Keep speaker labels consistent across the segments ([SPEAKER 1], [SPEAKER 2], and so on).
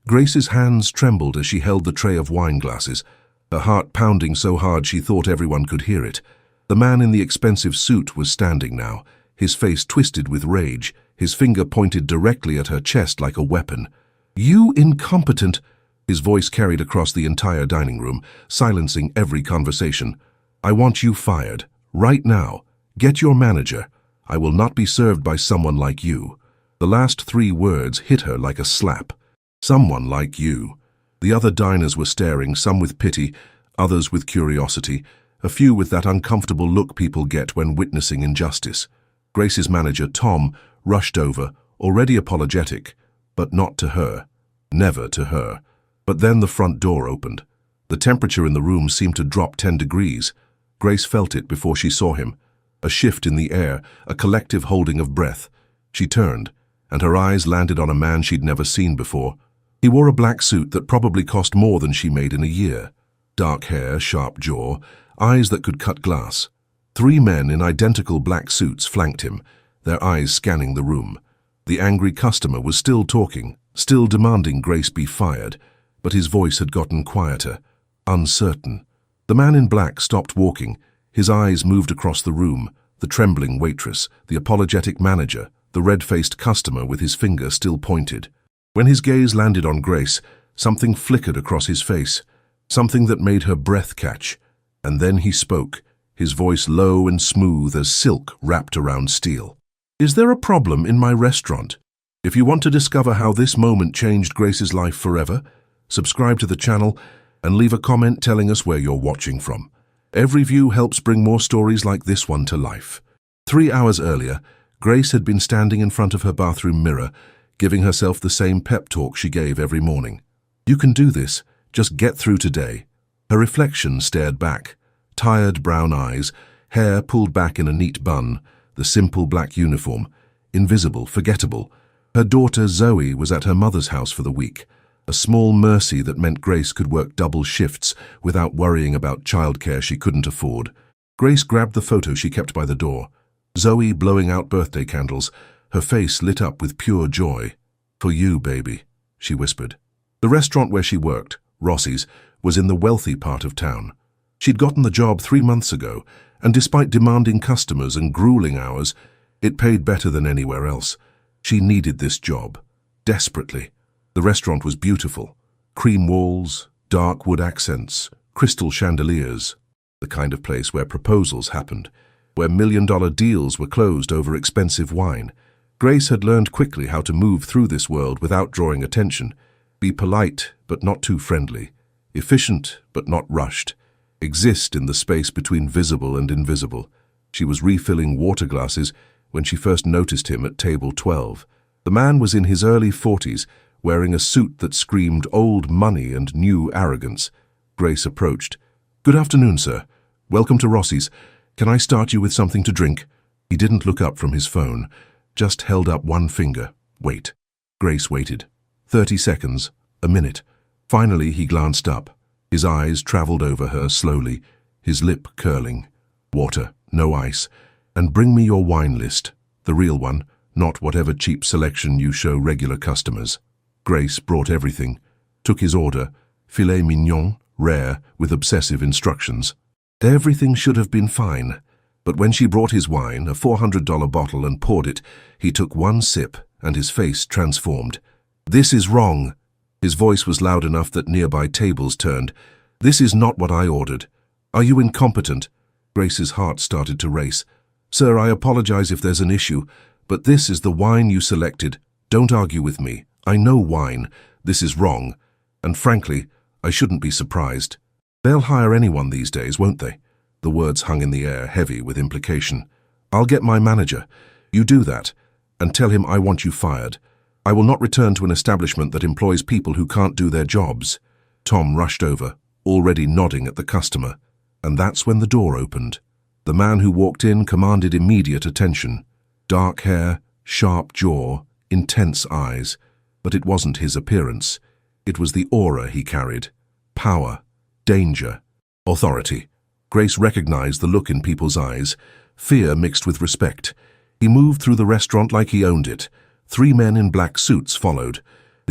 [SPEAKER 1] Grace's hands trembled as she held the tray of wine glasses, her heart pounding so hard she thought everyone could hear it. The man in the expensive suit was standing now, his face twisted with rage, his finger pointed directly at her chest like a weapon. "You incompetent!" His voice carried across the entire dining room, silencing every conversation. "I want you fired. Right now. Get your manager. I will not be served by someone like you." The last 3 words hit her like a slap. Someone like you. The other diners were staring, some with pity, others with curiosity, a few with that uncomfortable look people get when witnessing injustice. Grace's manager, Tom, rushed over, already apologetic, but not to her. Never to her. But then the front door opened. The temperature in the room seemed to drop 10 degrees. Grace felt it before she saw him. A shift in the air, a collective holding of breath. She turned, and her eyes landed on a man she'd never seen before. He wore a black suit that probably cost more than she made in a year. Dark hair, sharp jaw, eyes that could cut glass. 3 men in identical black suits flanked him, their eyes scanning the room. The angry customer was still talking, still demanding Grace be fired, but his voice had gotten quieter, uncertain. The man in black stopped walking. His eyes moved across the room, the trembling waitress, the apologetic manager, the red-faced customer with his finger still pointed. When his gaze landed on Grace, something flickered across his face, something that made her breath catch. And then he spoke, his voice low and smooth as silk wrapped around steel. "Is there a problem in my restaurant? If you want to discover how this moment changed Grace's life forever, subscribe to the channel and leave a comment telling us where you're watching from. Every view helps bring more stories like this one to life." 3 hours earlier, Grace had been standing in front of her bathroom mirror, giving herself the same pep talk she gave every morning. "You can do this. Just get through today." Her reflection stared back. Tired brown eyes, hair pulled back in a neat bun, the simple black uniform, invisible, forgettable. Her daughter Zoe was at her mother's house for the week, a small mercy that meant Grace could work double shifts without worrying about childcare she couldn't afford. Grace grabbed the photo she kept by the door. Zoe blowing out birthday candles, her face lit up with pure joy. "For you, baby," she whispered. The restaurant where she worked, Rossi's, was in the wealthy part of town. She'd gotten the job 3 months ago, and despite demanding customers and grueling hours, it paid better than anywhere else. She needed this job, desperately. The restaurant was beautiful. Cream walls, dark wood accents, crystal chandeliers. The kind of place where proposals happened, where million-dollar deals were closed over expensive wine. Grace had learned quickly how to move through this world without drawing attention. Be polite, but not too friendly. Efficient, but not rushed. Exist in the space between visible and invisible. She was refilling water glasses when she first noticed him at table 12. The man was in his early 40s, wearing a suit that screamed old money and new arrogance. Grace approached. "Good afternoon, sir. Welcome to Rossi's. Can I start you with something to drink?" He didn't look up from his phone, just held up one finger. "Wait." Grace waited. 30 seconds, a minute. Finally, he glanced up. His eyes traveled over her slowly, his lip curling. "Water, no ice. And bring me your wine list. The real one, not whatever cheap selection you show regular customers." Grace brought everything, took his order, filet mignon, rare, with obsessive instructions. Everything should have been fine. But when she brought his wine, a $400 bottle, and poured it, he took one sip, and his face transformed. "This is wrong." His voice was loud enough that nearby tables turned. "This is not what I ordered. Are you incompetent?" Grace's heart started to race. "Sir, I apologize if there's an issue, but this is the wine you selected. Don't argue with me. I know wine. This is wrong. And frankly, I shouldn't be surprised. They'll hire anyone these days, won't they?" The words hung in the air, heavy with implication. "I'll get my manager. You do that, and tell him I want you fired. I will not return to an establishment that employs people who can't do their jobs." Tom rushed over, already nodding at the customer, and that's when the door opened. The man who walked in commanded immediate attention. Dark hair, sharp jaw, intense eyes. But it wasn't his appearance. It was the aura he carried. Power, danger, authority. Grace recognized the look in people's eyes, fear mixed with respect. He moved through the restaurant like he owned it. 3 men in black suits followed.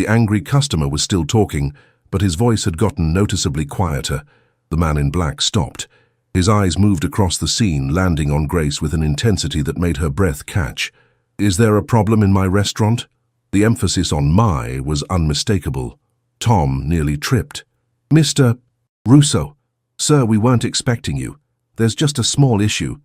[SPEAKER 1] The angry customer was still talking, but his voice had gotten noticeably quieter. The man in black stopped. His eyes moved across the scene, landing on Grace with an intensity that made her breath catch. "Is there a problem in my restaurant?" The emphasis on "my" was unmistakable. Tom nearly tripped. "Mr. Russo, sir, we weren't expecting you. There's just a small issue.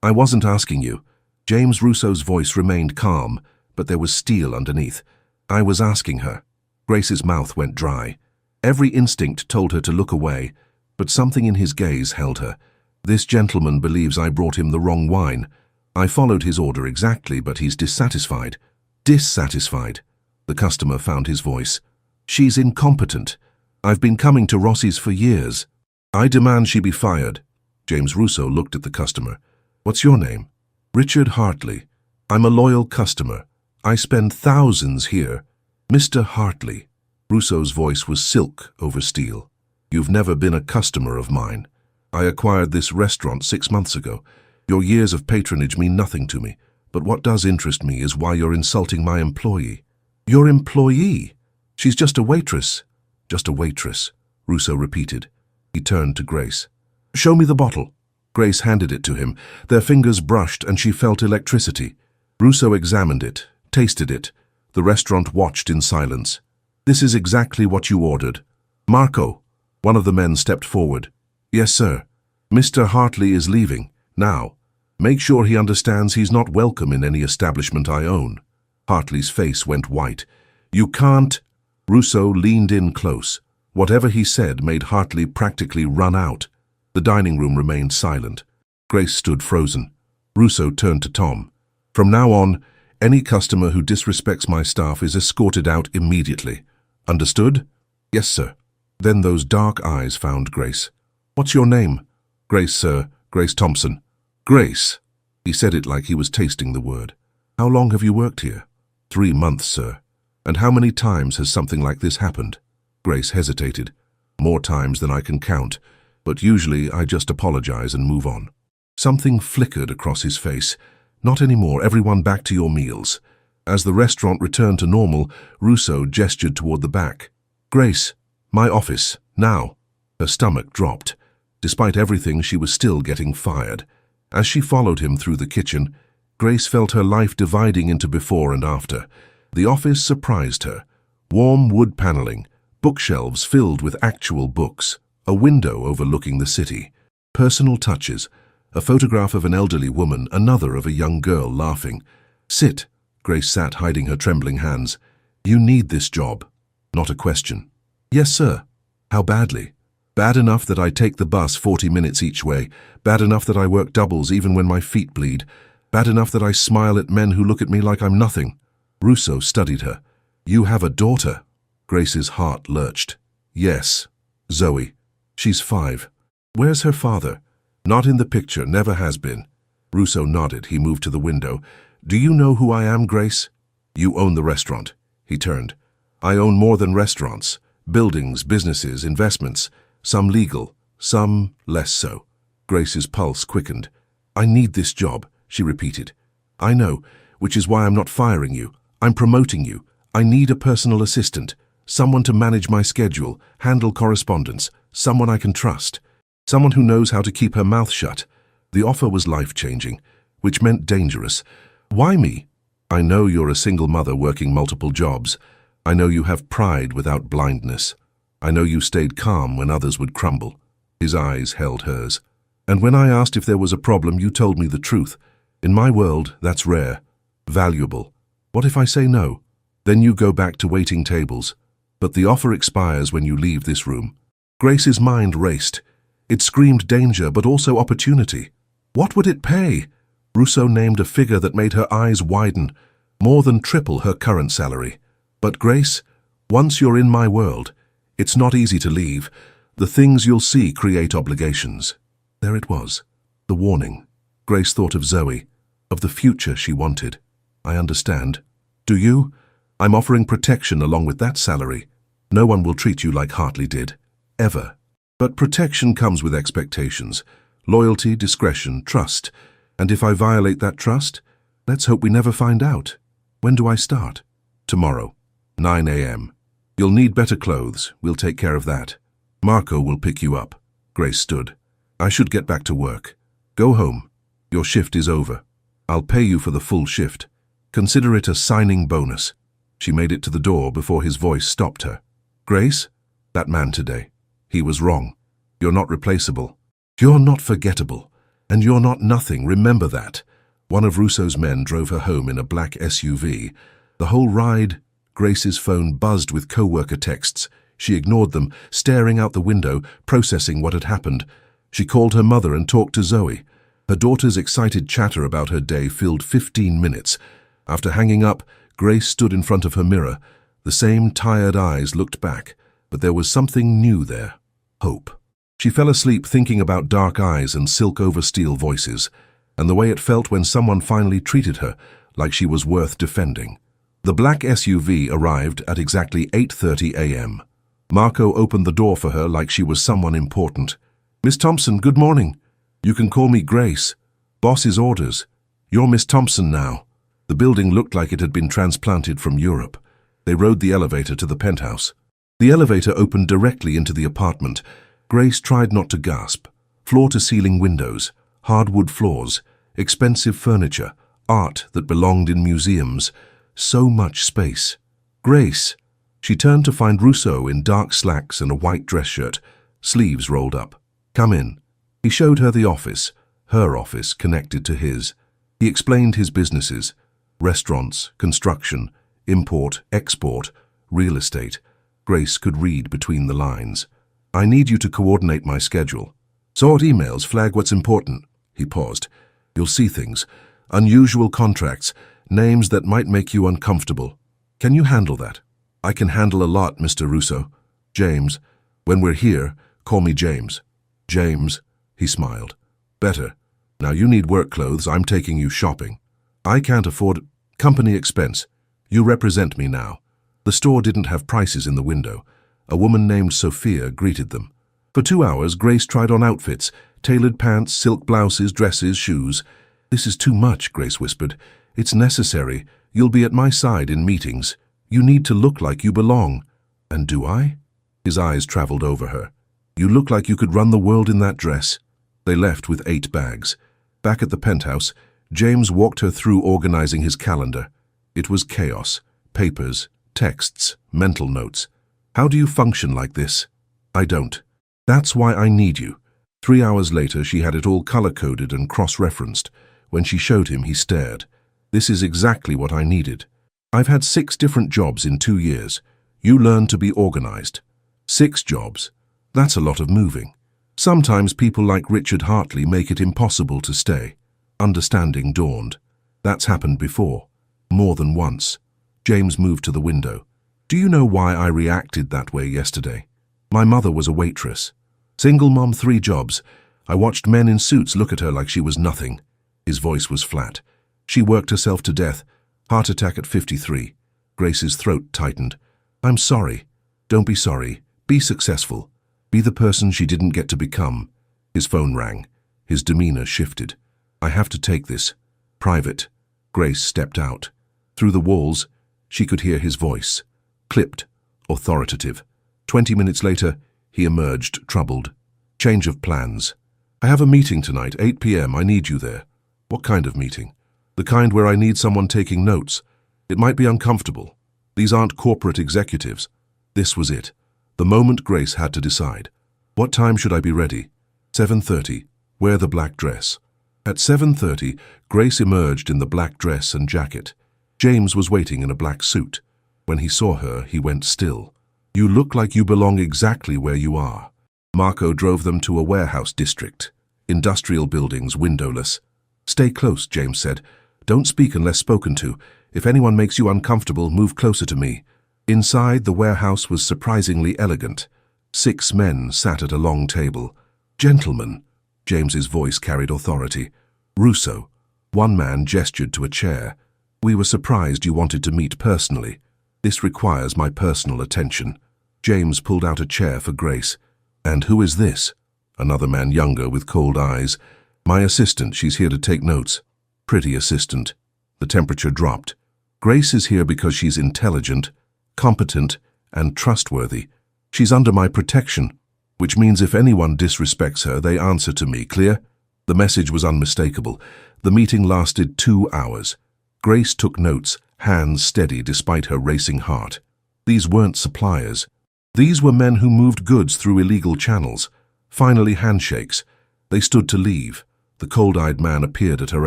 [SPEAKER 1] I wasn't asking you." James Russo's voice remained calm, but there was steel underneath. "I was asking her." Grace's mouth went dry. Every instinct told her to look away, but something in his gaze held her. "This gentleman believes I brought him the wrong wine. I followed his order exactly, but he's dissatisfied." "Dissatisfied?" The customer found his voice. "She's incompetent. I've been coming to Rossi's for years. I demand she be fired." James Russo looked at the customer. "What's your name?" "Richard Hartley. I'm a loyal customer. I spend thousands here." "Mr. Hartley." Russo's voice was silk over steel. "You've never been a customer of mine. I acquired this restaurant 6 months ago. Your years of patronage mean nothing to me, but what does interest me is why you're insulting my employee." "Your employee? She's just a waitress." "Just a waitress," Russo repeated. He turned to Grace. "Show me the bottle." Grace handed it to him. Their fingers brushed and she felt electricity. Russo examined it, tasted it. The restaurant watched in silence. "This is exactly what you ordered." "Marco." One of the men stepped forward. "Yes, sir. Mr. Hartley is leaving, now. Make sure he understands he's not welcome in any establishment I own." Hartley's face went white. "You can't." Russo leaned in close. Whatever he said made Hartley practically run out. The dining room remained silent. Grace stood frozen. Russo turned to Tom. "From now on, any customer who disrespects my staff is escorted out immediately. Understood?" "Yes, sir." Then those dark eyes found Grace. "What's your name?" "Grace, sir. Grace Thompson." "Grace." He said it like he was tasting the word. "How long have you worked here?" 3 months, sir." "And how many times has something like this happened?" Grace hesitated. "More times than I can count, but usually I just apologize and move on." Something flickered across his face. "Not anymore. Everyone back to your meals." As the restaurant returned to normal, Russo gestured toward the back. "Grace, my office, now." Her stomach dropped. Despite everything, she was still getting fired. As she followed him through the kitchen, Grace felt her life dividing into before and after. The office surprised her. Warm wood paneling, bookshelves filled with actual books, a window overlooking the city. Personal touches, a photograph of an elderly woman, another of a young girl laughing. "Sit." Grace sat, hiding her trembling hands. "You need this job." Not a question. "Yes, sir." "How badly?" "Bad enough that I take the bus 40 minutes each way. Bad enough that I work doubles even when my feet bleed. Bad enough that I smile at men who look at me like I'm nothing." Russo studied her. "You have a daughter?" Grace's heart lurched. "Yes. Zoe. She's 5. "Where's her father?" "Not in the picture, never has been." Russo nodded. He moved to the window. "Do you know who I am, Grace?" "You own the restaurant." He turned. "I own more than restaurants. Buildings, businesses, investments. Some legal, some less so." Grace's pulse quickened. "I need this job," she repeated. "I know, which is why I'm not firing you. I'm promoting you. I need a personal assistant, someone to manage my schedule, handle correspondence, someone I can trust, someone who knows how to keep her mouth shut." The offer was life-changing, which meant dangerous. "Why me?" "I know you're a single mother working multiple jobs. I know you have pride without blindness. I know you stayed calm when others would crumble." His eyes held hers. "And when I asked if there was a problem, you told me the truth. In my world, that's rare, valuable. What if I say no? Then you go back to waiting tables. But the offer expires when you leave this room." Grace's mind raced. It screamed danger, but also opportunity. What would it pay? Russo named a figure that made her eyes widen, more than triple her current salary. "But Grace, once you're in my world, it's not easy to leave. The things you'll see create obligations." There it was, the warning. Grace thought of Zoe, of the future she wanted. "I understand. Do you? I'm offering protection along with that salary. No one will treat you like Hartley did. Ever. But protection comes with expectations. Loyalty, discretion, trust. And if I violate that trust, let's hope we never find out. When do I start?" "Tomorrow, 9 a.m. You'll need better clothes. We'll take care of that. Marco will pick you up. Grace stood. I should get back to work. Go home. Your shift is over. I'll pay you for the full shift. Consider it a signing bonus. She made it to the door before his voice stopped her. Grace? That man today. He was wrong. You're not replaceable. You're not forgettable. And you're not nothing, remember that. One of Russo's men drove her home in a black SUV. The whole ride, Grace's phone buzzed with co-worker texts. She ignored them, staring out the window, processing what had happened. She called her mother and talked to Zoe. Her daughter's excited chatter about her day filled 15 minutes. After hanging up, Grace stood in front of her mirror. The same tired eyes looked back, but there was something new there. Hope. She fell asleep thinking about dark eyes and silk over steel voices, and the way it felt when someone finally treated her like she was worth defending. The black SUV arrived at exactly 8:30 a.m. Marco opened the door for her like she was someone important. Miss Thompson, good morning. You can call me Grace. Boss's orders. You're Miss Thompson now. The building looked like it had been transplanted from Europe. They rode the elevator to the penthouse. The elevator opened directly into the apartment. Grace tried not to gasp. Floor-to-ceiling windows, hardwood floors, expensive furniture, art that belonged in museums. So much space. Grace. She turned to find Russo in dark slacks and a white dress shirt, sleeves rolled up. Come in. He showed her the office, her office connected to his. He explained his businesses: restaurants, construction, import, export, real estate. Grace could read between the lines. I need you to coordinate my schedule. Sort emails, flag what's important. He paused. You'll see things. Unusual contracts, names that might make you uncomfortable. Can you handle that? I can handle a lot, Mr. Russo. James. When we're here, call me James. James. He smiled. Better. Now you need work clothes. I'm taking you shopping. I can't afford company expense. You represent me now. The store didn't have prices in the window. A woman named Sophia greeted them. For 2 hours, Grace tried on outfits, tailored pants, silk blouses, dresses, shoes. This is too much, Grace whispered. It's necessary. You'll be at my side in meetings. You need to look like you belong. And do I? His eyes traveled over her. You look like you could run the world in that dress. They left with 8 bags. Back at the penthouse, James walked her through organizing his calendar. It was chaos. Papers, texts, mental notes. How do you function like this? I don't. That's why I need you. 3 hours later, she had it all color-coded and cross-referenced. When she showed him, he stared. This is exactly what I needed. I've had 6 different jobs in 2 years. You learn to be organized. 6 jobs. That's a lot of moving. Sometimes people like Richard Hartley make it impossible to stay. Understanding dawned. That's happened before. More than once. James moved to the window. Do you know why I reacted that way yesterday? My mother was a waitress. Single mom, 3 jobs. I watched men in suits look at her like she was nothing. His voice was flat. She worked herself to death. Heart attack at 53. Grace's throat tightened. I'm sorry. Don't be sorry. Be successful. Be the person she didn't get to become. His phone rang. His demeanor shifted. I have to take this. Private. Grace stepped out. Through the walls, she could hear his voice. Clipped, authoritative. 20 minutes later, he emerged, troubled. Change of plans. I have a meeting tonight, 8 p.m. I need you there. What kind of meeting? The kind where I need someone taking notes. It might be uncomfortable. These aren't corporate executives. This was it. The moment Grace had to decide. What time should I be ready? 7:30. Wear the black dress. At 7:30, Grace emerged in the black dress and jacket. James was waiting in a black suit. When he saw her, he went still. You look like you belong exactly where you are. Marco drove them to a warehouse district. Industrial buildings, windowless. Stay close, James said. Don't speak unless spoken to. If anyone makes you uncomfortable, move closer to me. Inside, the warehouse was surprisingly elegant. 6 men sat at a long table. Gentlemen, James's voice carried authority. Russo. One man gestured to a chair. We were surprised you wanted to meet personally. This requires my personal attention. James pulled out a chair for Grace. And who is this? Another man younger with cold eyes. My assistant, she's here to take notes. Pretty assistant. The temperature dropped. Grace is here because she's intelligent, competent, and trustworthy. She's under my protection, which means if anyone disrespects her, they answer to me. Clear? The message was unmistakable. The meeting lasted 2 hours. Grace took notes, hands steady despite her racing heart. These weren't suppliers. These were men who moved goods through illegal channels. Finally, handshakes. They stood to leave. The cold-eyed man appeared at her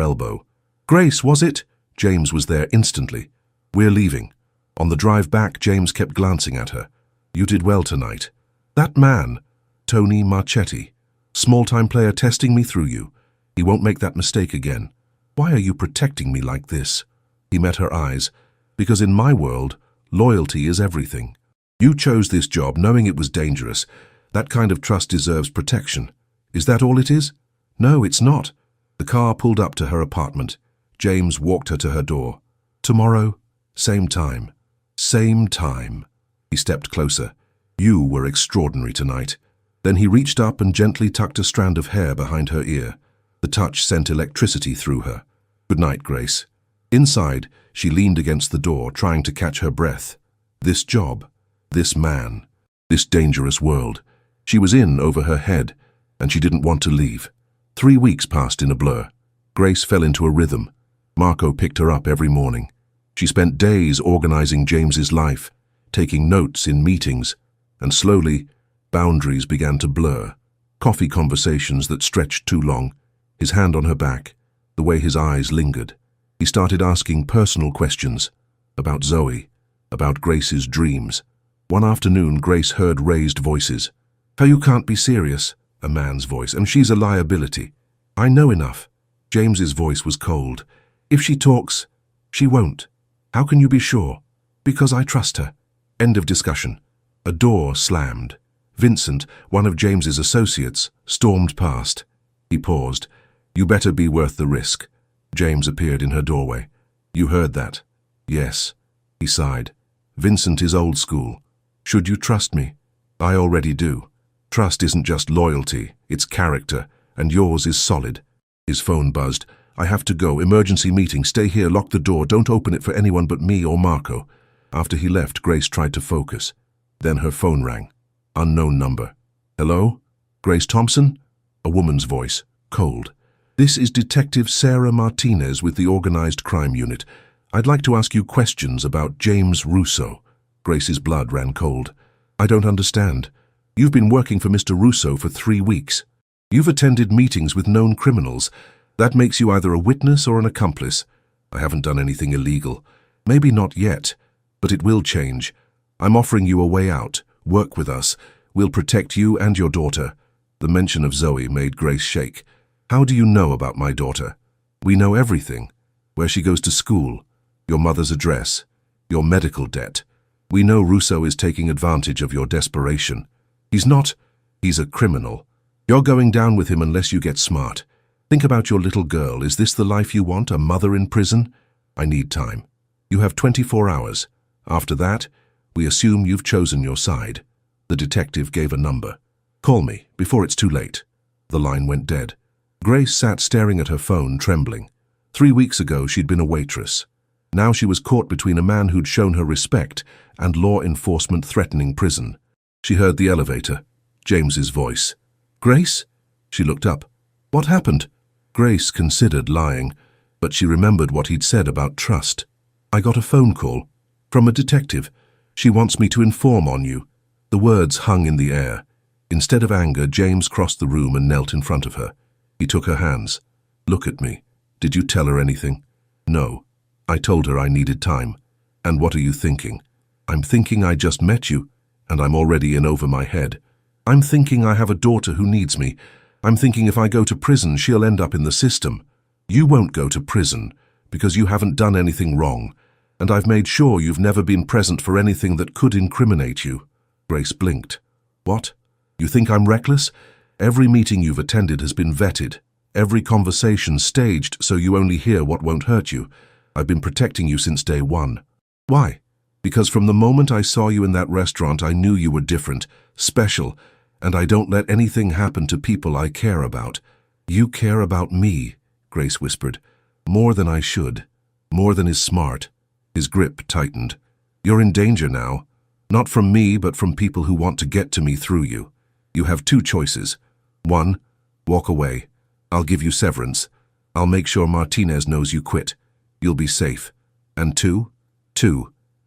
[SPEAKER 1] elbow. "Grace, was it?" James was there instantly. "We're leaving." On the drive back, James kept glancing at her. "You did well tonight." "That man, Tony Marchetti, small-time player testing me through you. He won't make that mistake again. Why are you protecting me like this?" He met her eyes. "Because in my world, loyalty is everything. You chose this job knowing it was dangerous. That kind of trust deserves protection. Is that all it is?" "No, it's not." The car pulled up to her apartment. James walked her to her door. "Tomorrow, same time." "Same time." He stepped closer. "You were extraordinary tonight." Then he reached up and gently tucked a strand of hair behind her ear. The touch sent electricity through her. "Good night, Grace." Inside, she leaned against the door, trying to catch her breath. This job, this man, this dangerous world. She was in over her head, and she didn't want to leave. 3 weeks passed in a blur. Grace fell into a rhythm. Marco picked her up every morning. She spent days organizing James's life, taking notes in meetings, and slowly, boundaries began to blur. Coffee conversations that stretched too long, his hand on her back, the way his eyes lingered. He started asking personal questions about Zoe, about Grace's dreams. One afternoon, Grace heard raised voices. "How you can't be serious," a man's voice, "and she's a liability." "I know enough." James's voice was cold. "If she talks, she won't." "How can you be sure?" "Because I trust her." End of discussion. A door slammed. Vincent, one of James's associates, stormed past. He paused. "You better be worth the risk." James appeared in her doorway. "You heard that?" "Yes." He sighed. "Vincent is old school. Should you trust me?" "I already do. Trust isn't just loyalty, it's character, and yours is solid." His phone buzzed. "I have to go. Emergency meeting. Stay here, lock the door. Don't open it for anyone but me or Marco." After he left, Grace tried to focus. Then her phone rang. Unknown number. "Hello? Grace Thompson?" A woman's voice, cold. "This is Detective Sarah Martinez with the Organized Crime Unit. I'd like to ask you questions about James Russo." Grace's blood ran cold. "I don't understand. You've been working for Mr. Russo for 3 weeks. You've attended meetings with known criminals. That makes you either a witness or an accomplice. I haven't done anything illegal. Maybe not yet, but it will change. I'm offering you a way out. Work with us. We'll protect you and your daughter." The mention of Zoe made Grace shake. "How do you know about my daughter?" "We know everything. Where she goes to school, your mother's address, your medical debt. We know Russo is taking advantage of your desperation. He's not. He's a criminal. You're going down with him unless you get smart. Think about your little girl. Is this the life you want, a mother in prison? I need time. You have 24 hours. After that, we assume you've chosen your side." The detective gave a number. "Call me, before it's too late." The line went dead. Grace sat staring at her phone, trembling. 3 weeks ago, she'd been a waitress. Now she was caught between a man who'd shown her respect and law enforcement threatening prison. She heard the elevator. James's voice. "Grace?" She looked up. "What happened?" Grace considered lying, but she remembered what he'd said about trust. "I got a phone call from a detective. She wants me to inform on you." The words hung in the air. Instead of anger, James crossed the room and knelt in front of her. He took her hands. "Look at me. Did you tell her anything?" "No. I told her I needed time." "And what are you thinking?" "I'm thinking I just met you, and I'm already in over my head. I'm thinking I have a daughter who needs me. I'm thinking if I go to prison, she'll end up in the system. You won't go to prison, because you haven't done anything wrong, and I've made sure you've never been present for anything that could incriminate you." Grace blinked. "What? You think I'm reckless? Every meeting you've attended has been vetted. Every conversation staged so you only hear what won't hurt you. I've been protecting you since day one." "Why?" "Because from the moment I saw you in that restaurant, I knew you were different, special, and I don't let anything happen to people I care about." "You care about me," Grace whispered. "More than I should. More than is smart." His grip tightened. "You're in danger now." Not from me, but from people who want to get to me through you. You have two choices. 1, walk away. I'll give you severance. I'll make sure Martinez knows you quit. You'll be safe. And 2,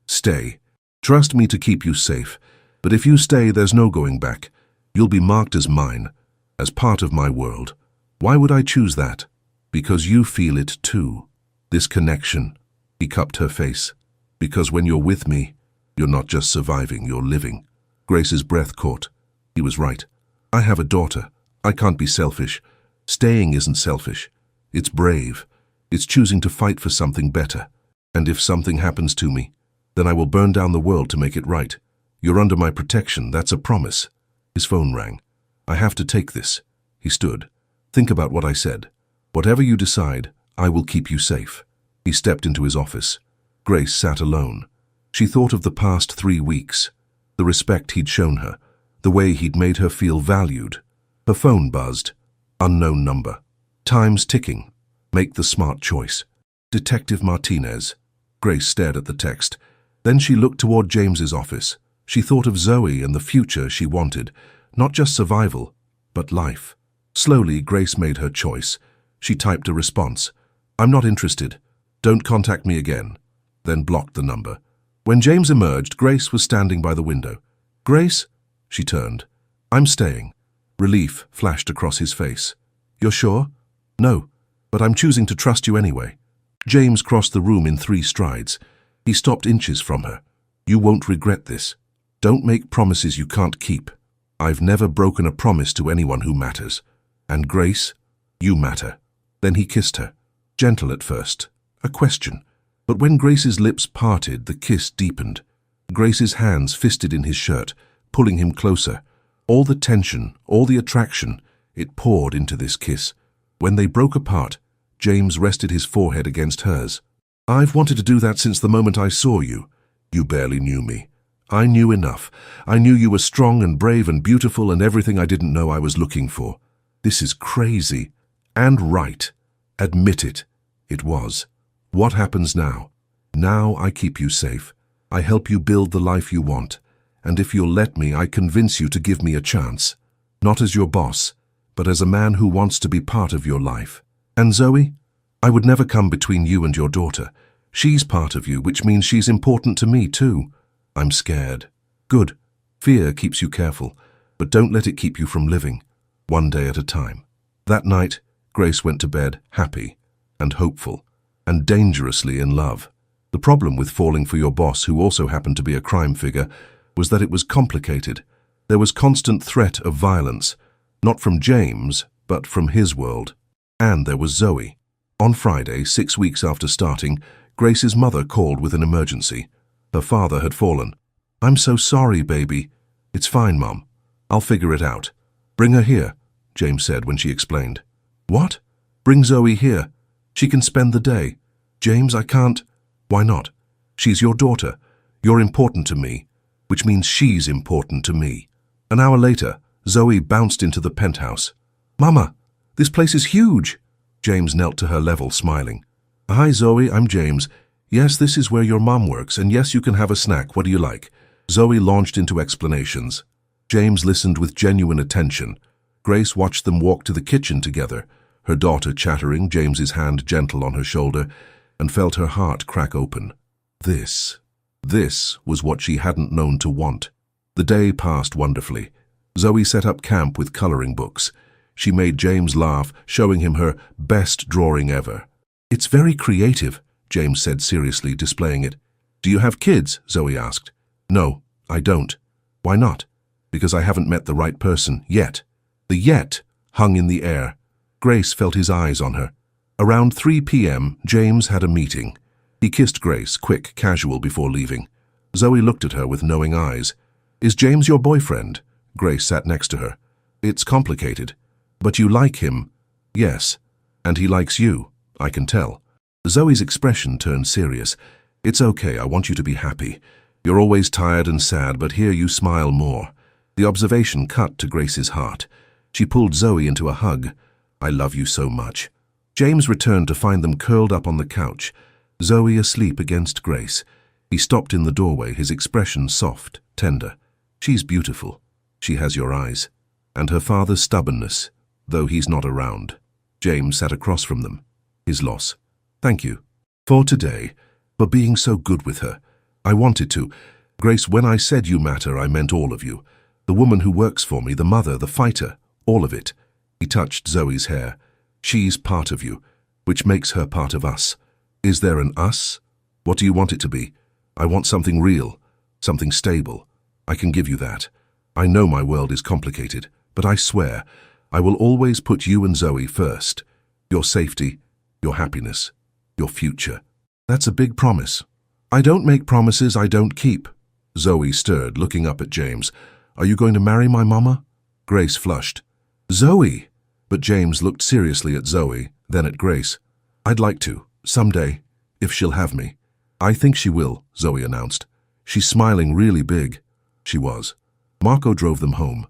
[SPEAKER 1] stay. Trust me to keep you safe. But if you stay, there's no going back. You'll be marked as mine, as part of my world. Why would I choose that? Because you feel it too. This connection. He cupped her face. Because when you're with me, you're not just surviving, you're living. Grace's breath caught. He was right. I have a daughter. I can't be selfish. Staying isn't selfish. It's brave. It's choosing to fight for something better. And if something happens to me, then I will burn down the world to make it right. You're under my protection, that's a promise. His phone rang. I have to take this. He stood. Think about what I said. Whatever you decide, I will keep you safe. He stepped into his office. Grace sat alone. She thought of the past 3 weeks, the respect he'd shown her, the way he'd made her feel valued. Her phone buzzed. Unknown number. Time's ticking. Make the smart choice. Detective Martinez. Grace stared at the text. Then she looked toward James's office. She thought of Zoe and the future she wanted, not just survival, but life. Slowly, Grace made her choice. She typed a response. I'm not interested. Don't contact me again. Then blocked the number. When James emerged, Grace was standing by the window. Grace? She turned. I'm staying. Relief flashed across his face. You're sure? No, but I'm choosing to trust you anyway. James crossed the room in 3 strides. He stopped inches from her. You won't regret this. Don't make promises you can't keep. I've never broken a promise to anyone who matters. And Grace, you matter. Then he kissed her. Gentle at first. A question. But when Grace's lips parted, the kiss deepened. Grace's hands fisted in his shirt, pulling him closer. All the tension, all the attraction, it poured into this kiss. When they broke apart, James rested his forehead against hers. I've wanted to do that since the moment I saw you. You barely knew me. I knew enough. I knew you were strong and brave and beautiful and everything I didn't know I was looking for. This is crazy. And right. Admit it. It was. What happens now? Now I keep you safe. I help you build the life you want. And if you'll let me, I convince you to give me a chance. Not as your boss, but as a man who wants to be part of your life. And Zoe? I would never come between you and your daughter. She's part of you, which means she's important to me too. I'm scared. Good. Fear keeps you careful, but don't let it keep you from living, one day at a time. That night, Grace went to bed happy and hopeful and dangerously in love. The problem with falling for your boss, who also happened to be a crime figure, was that it was complicated. There was constant threat of violence, not from James, but from his world. And there was Zoe. On Friday, 6 weeks after starting, Grace's mother called with an emergency. Her father had fallen. I'm so sorry, baby. It's fine, Mom. I'll figure it out. Bring her here, James said when she explained. What? Bring Zoe here. She can spend the day. James, I can't. Why not? She's your daughter. You're important to me, which means she's important to me. An hour later, Zoe bounced into the penthouse. Mama, this place is huge. James knelt to her level, smiling. Hi, Zoe, I'm James. Yes, this is where your mom works, and yes, you can have a snack. What do you like? Zoe launched into explanations. James listened with genuine attention. Grace watched them walk to the kitchen together, her daughter chattering, James's hand gentle on her shoulder, and felt her heart crack open. This was what she hadn't known to want. The day passed wonderfully. Zoe set up camp with coloring books. She made James laugh, showing him her best drawing ever. It's very creative, James said seriously, displaying it. Do you have kids? Zoe asked. No, I don't. Why not? Because I haven't met the right person yet. The yet hung in the air. Grace felt his eyes on her. Around 3 p.m., James had a meeting. He kissed Grace, quick, casual, before leaving. Zoe looked at her with knowing eyes. Is James your boyfriend? Grace sat next to her. It's complicated. But you like him? Yes. And he likes you, I can tell. Zoe's expression turned serious. It's okay, I want you to be happy. You're always tired and sad, but here you smile more. The observation cut to Grace's heart. She pulled Zoe into a hug. I love you so much. James returned to find them curled up on the couch, Zoe asleep against Grace. He stopped in the doorway, his expression soft tender. She's beautiful. She has your eyes. And her father's stubbornness, though he's not around. James sat across from them. His loss. Thank you. For today. For being so good with her. I wanted to. Grace, when I said you matter, I meant all of you. The woman who works for me, the mother, the fighter, all of it. He touched Zoe's hair. She's part of you, which makes her part of us. Is there an us? What do you want it to be? I want something real, something stable. I can give you that. I know my world is complicated, but I swear, I will always put you and Zoe first. Your safety, your happiness, your future. That's a big promise. I don't make promises I don't keep. Zoe stirred, looking up at James. Are you going to marry my mama? Grace flushed. Zoe! But James looked seriously at Zoe, then at Grace. I'd like to, someday, if she'll have me. I think she will, Zoe announced. She's smiling really big. She was. Marco drove them home.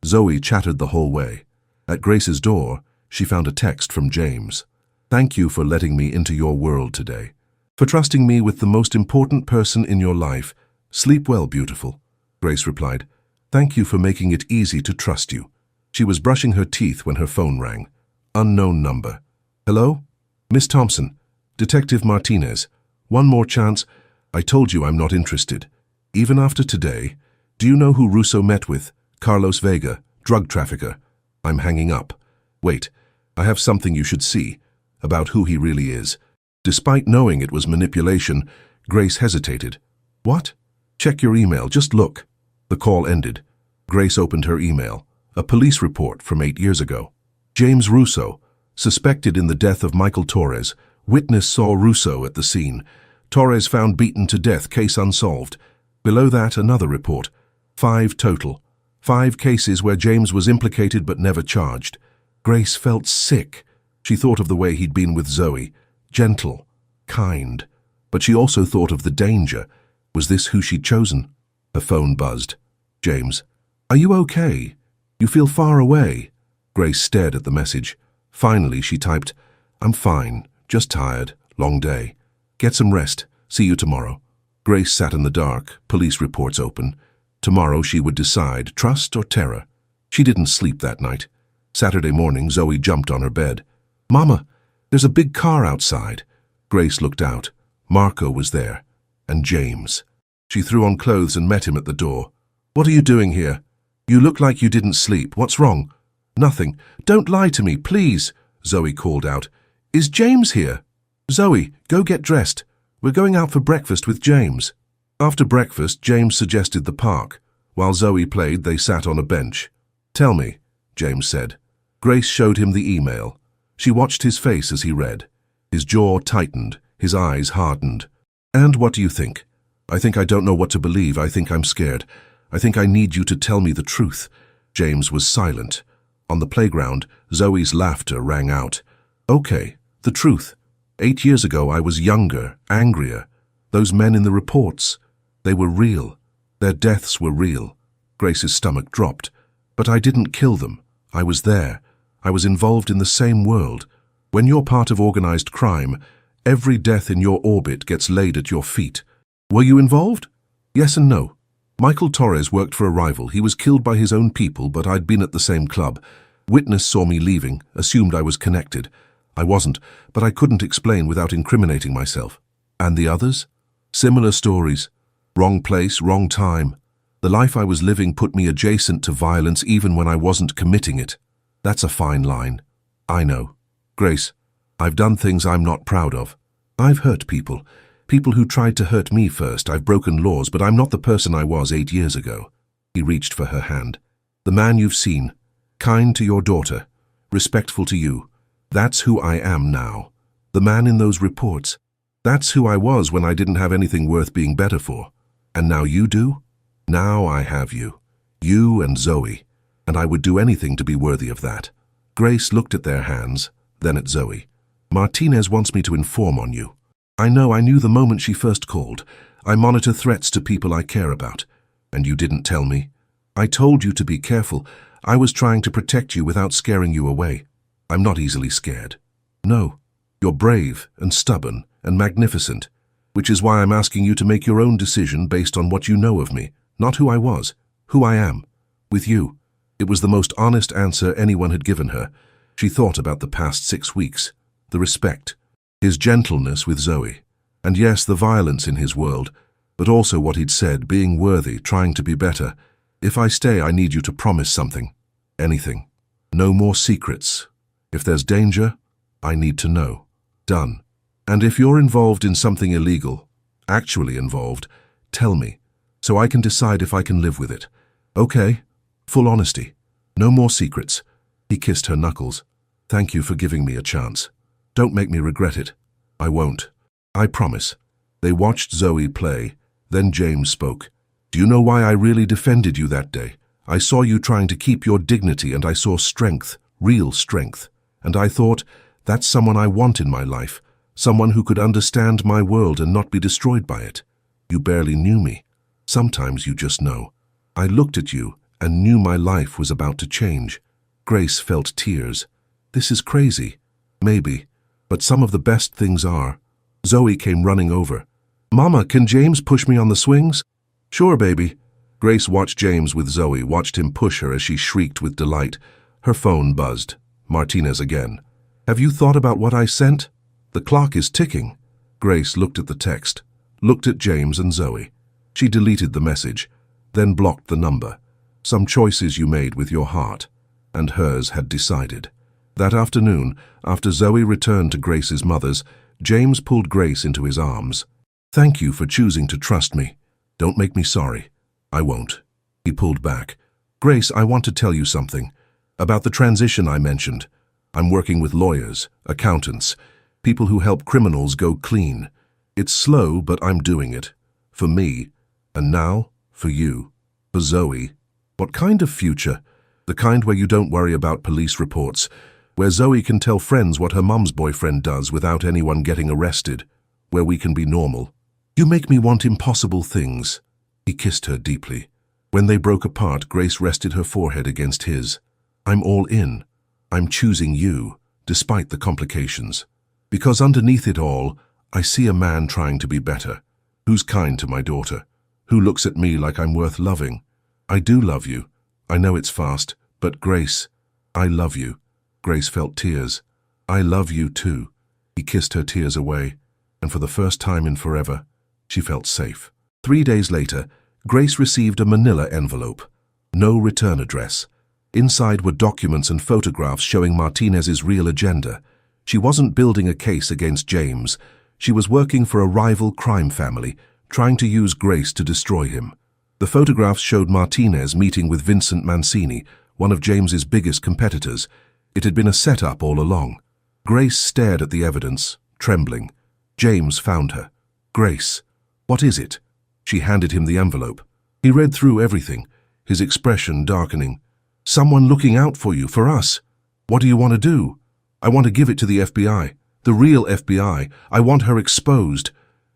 [SPEAKER 1] Zoe chattered the whole way. At Grace's door, she found a text from James. Thank you for letting me into your world today. For trusting me with the most important person in your life. Sleep well, beautiful. Grace replied. Thank you for making it easy to trust you. She was brushing her teeth when her phone rang. Unknown number. Hello? Miss Thompson. Detective Martinez. One more chance. I told you I'm not interested. Even after today. Do you know who Russo met with? Carlos Vega, drug trafficker. I'm hanging up. Wait. I have something you should see. About who he really is. Despite knowing it was manipulation, Grace hesitated. What? Check your email. Just look. The call ended. Grace opened her email. A police report from 8 years ago. James Russo, suspected in the death of Michael Torres. Witness saw Russo at the scene. Torres found beaten to death, case unsolved. Below that, another report. 5 total. 5 cases where James was implicated but never charged. Grace felt sick. She thought of the way he'd been with Zoe. Gentle, kind. But she also thought of the danger. Was this who she'd chosen? Her phone buzzed. James. Are you okay? You feel far away. Grace stared at the message. Finally, she typed, I'm fine, just tired, long day. Get some rest, see you tomorrow. Grace sat in the dark, police reports open. Tomorrow she would decide, trust or terror. She didn't sleep that night. Saturday morning, Zoe jumped on her bed. Mama, there's a big car outside. Grace looked out. Marco was there. And James. She threw on clothes and met him at the door. What are you doing here? You look like you didn't sleep. What's wrong? Nothing. Don't lie to me, please, Zoe called out. Is James here? Zoe, go get dressed. We're going out for breakfast with James. After breakfast, James suggested the park. While Zoe played, they sat on a bench. Tell me, James said. Grace showed him the email. She watched his face as he read. His jaw tightened, his eyes hardened. And what do you think? I think I don't know what to believe. I think I'm scared. I think I need you to tell me the truth. James was silent. On the playground, Zoe's laughter rang out. Okay, the truth. 8 years ago, I was younger, angrier. Those men in the reports, they were real. Their deaths were real. Grace's stomach dropped. But I didn't kill them. I was there. I was involved in the same world. When you're part of organized crime, every death in your orbit gets laid at your feet. Were you involved? Yes and no. Michael Torres worked for a rival. He was killed by his own people, but I'd been at the same club. Witness saw me leaving, assumed I was connected. I wasn't, but I couldn't explain without incriminating myself. And the others? Similar stories. Wrong place, wrong time. The life I was living put me adjacent to violence even when I wasn't committing it. That's a fine line. I know. Grace, I've done things I'm not proud of. I've hurt people. People who tried to hurt me first. I've broken laws, but I'm not the person I was 8 years ago. He reached for her hand. The man you've seen. Kind to your daughter. Respectful to you. That's who I am now. The man in those reports. That's who I was when I didn't have anything worth being better for. And now you do? Now I have you. You and Zoe. And I would do anything to be worthy of that. Grace looked at their hands, then at Zoe. Martinez wants me to inform on you. I knew the moment she first called. I monitor threats to people I care about. And you didn't tell me. I told you to be careful. I was trying to protect you without scaring you away. I'm not easily scared. No, you're brave and stubborn and magnificent, which is why I'm asking you to make your own decision based on what you know of me. Not who I was, who I am. With you. It was the most honest answer anyone had given her. She thought about the past 6 weeks. The respect. His gentleness with Zoe. And yes, the violence in his world. But also what he'd said, being worthy, trying to be better. If I stay, I need you to promise something. Anything. No more secrets. If there's danger, I need to know. Done. And if you're involved in something illegal, actually involved, tell me, so I can decide if I can live with it. Okay? Full honesty. No more secrets. He kissed her knuckles. Thank you for giving me a chance. Don't make me regret it. I won't. I promise. They watched Zoe play. Then James spoke. Do you know why I really defended you that day? I saw you trying to keep your dignity, and I saw strength, real strength. And I thought, that's someone I want in my life. Someone who could understand my world and not be destroyed by it. You barely knew me. Sometimes you just know. I looked at you and knew my life was about to change. Grace felt tears. This is crazy. Maybe. But some of the best things are. Zoe came running over. Mama, can James push me on the swings? Sure, baby. Grace watched James with Zoe, watched him push her as she shrieked with delight. Her phone buzzed. Martinez again. Have you thought about what I sent? The clock is ticking. Grace looked at the text, looked at James and Zoe. She deleted the message, then blocked the number. Some choices you made with your heart, and hers had decided. That afternoon, after Zoe returned to Grace's mother's, James pulled Grace into his arms. Thank you for choosing to trust me. Don't make me sorry. I won't. He pulled back. Grace, I want to tell you something. About the transition I mentioned. I'm working with lawyers, accountants, people who help criminals go clean. It's slow, but I'm doing it. For me. And now, for you. For Zoe. What kind of future? The kind where you don't worry about police reports, where Zoe can tell friends what her mum's boyfriend does without anyone getting arrested, where we can be normal. You make me want impossible things. He kissed her deeply. When they broke apart, Grace rested her forehead against his. I'm all in. I'm choosing you, despite the complications. Because underneath it all, I see a man trying to be better, who's kind to my daughter, who looks at me like I'm worth loving. I do love you. I know it's fast, but Grace, I love you. Grace felt tears. I love you too. He kissed her tears away, and for the first time in forever, she felt safe. 3 days later, Grace received a manila envelope. No return address. Inside were documents and photographs showing Martinez's real agenda. She wasn't building a case against James. She was working for a rival crime family, trying to use Grace to destroy him. The photographs showed Martinez meeting with Vincent Mancini, one of James's biggest competitors. It had been a setup all along. Grace stared at the evidence, trembling. James found her. Grace, what is it? She handed him the envelope. He read through everything, his expression darkening. Someone looking out for you, for us. What do you want to do? I want to give it to the FBI. The real FBI. I want her exposed.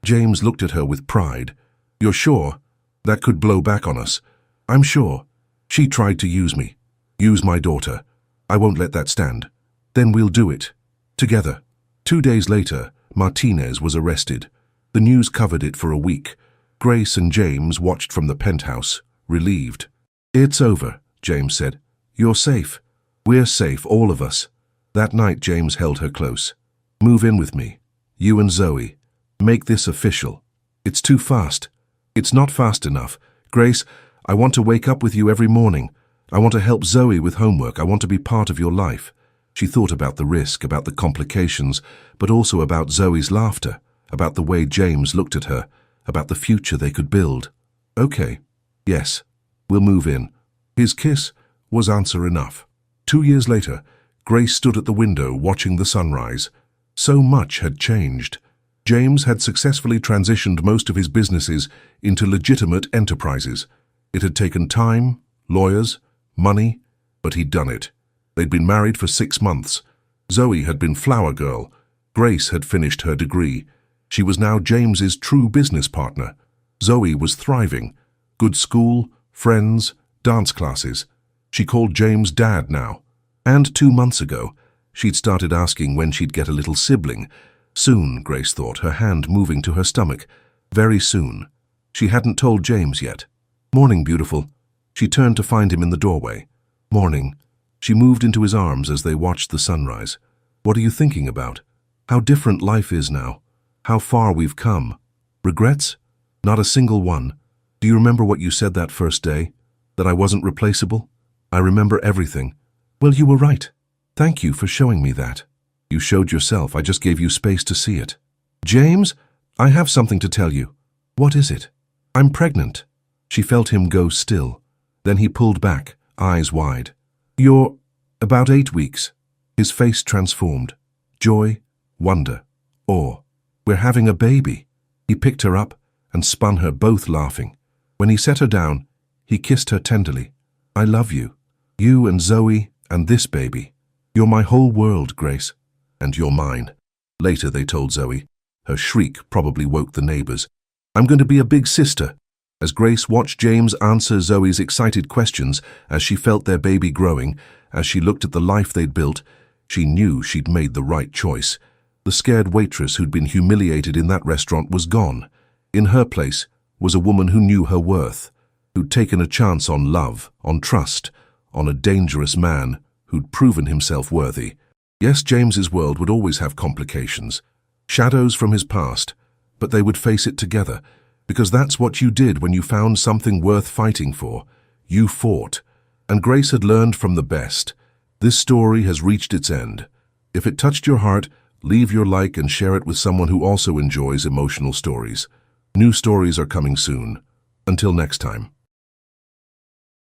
[SPEAKER 1] James looked at her with pride. You're sure? That could blow back on us. I'm sure. She tried to use me. Use my daughter. I won't let that stand. Then we'll do it. Together. 2 days later, Martinez was arrested. The news covered it for a week. Grace and James watched from the penthouse, relieved. It's over, James said. You're safe. We're safe, all of us. That night, James held her close. Move in with me. You and Zoe. Make this official. It's too fast. It's not fast enough. Grace, I want to wake up with you every morning. I want to help Zoe with homework. I want to be part of your life. She thought about the risk, about the complications, but also about Zoe's laughter, about the way James looked at her, about the future they could build. Okay. Yes. We'll move in. His kiss was answer enough. 2 years later, Grace stood at the window watching the sunrise. So much had changed. James had successfully transitioned most of his businesses into legitimate enterprises. It had taken time, lawyers, money, but he'd done it. They'd been married for 6 months. Zoe had been flower girl. Grace had finished her degree. She was now James's true business partner. Zoe was thriving. Good school, friends, dance classes. She called James Dad now. And 2 months ago, she'd started asking when she'd get a little sibling. Soon, Grace thought, her hand moving to her stomach. Very soon. She hadn't told James yet. Morning, beautiful. She turned to find him in the doorway. Morning. She moved into his arms as they watched the sunrise. What are you thinking about? How different life is now. How far we've come. Regrets? Not a single one. Do you remember what you said that first day? That I wasn't replaceable? I remember everything. Well, you were right. Thank you for showing me that. You showed yourself. I just gave you space to see it. James, I have something to tell you. What is it? I'm pregnant. She felt him go still. Then he pulled back, eyes wide. You're about 8 weeks. His face transformed. Joy, wonder, awe. We're having a baby. He picked her up and spun her, both laughing. When he set her down, he kissed her tenderly. I love you. You and Zoe and this baby. You're my whole world, Grace. And you're mine. Later they told Zoe. Her shriek probably woke the neighbors. I'm going to be a big sister. As Grace watched James answer Zoe's excited questions as she felt their baby growing, as she looked at the life they'd built, she knew she'd made the right choice. The scared waitress who'd been humiliated in that restaurant was gone. In her place was a woman who knew her worth, who'd taken a chance on love, on trust, on a dangerous man who'd proven himself worthy. Yes, James's world would always have complications, shadows from his past, but they would face it together, because that's what you did when you found something worth fighting for. You fought, and Grace had learned from the best. This story has reached its end. If it touched your heart, leave your like and share it with someone who also enjoys emotional stories. New stories are coming soon. Until next time.